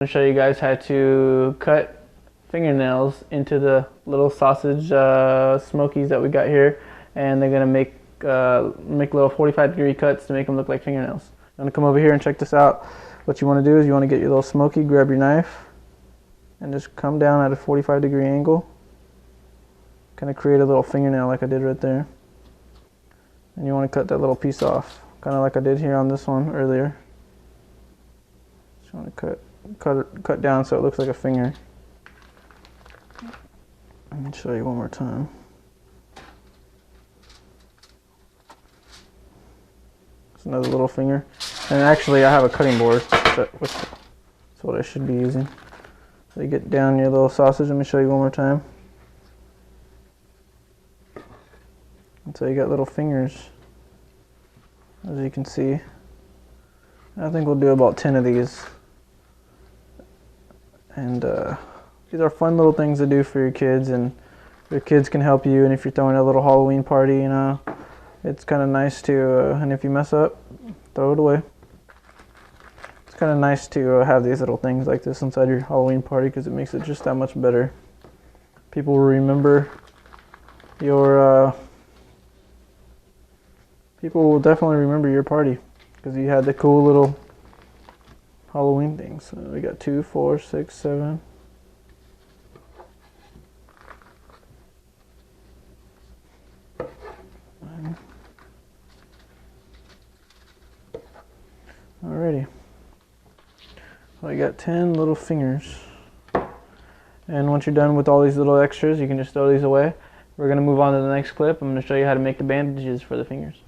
I'm going to show you guys how to cut fingernails into the little sausage smokies that we got here, and they're going to make little 45-degree cuts to make them look like fingernails. You want to come over here and check this out. What you want to do is you want to get your little smoky, grab your knife, and just come down at a 45-degree angle. Kind of create a little fingernail like I did right there. And you want to cut that little piece off, kind of like I did here on this one earlier. Just want to cut down so it looks like a finger. Let me show you one more time. It's another little finger. And actually I have a cutting board. That's what I should be using. So you get down your little sausage. Let me show you one more time. And so you got little fingers, as you can see. I think we'll do about 10 of these. And these are fun little things to do for your kids, and your kids can help you. And if you're throwing a little Halloween party, you know, it's kind of nice to, and if you mess up, throw it away. It's kind of nice to have these little things like this inside your Halloween party, because it makes it just that much better. People will remember your, people will definitely remember your party, because you had the cool little Halloween things. So we got 2, 4, 6, 7. Alrighty. So I got 10 little fingers. And once you're done with all these little extras, you can just throw these away. We're going to move on to the next clip. I'm going to show you how to make the bandages for the fingers.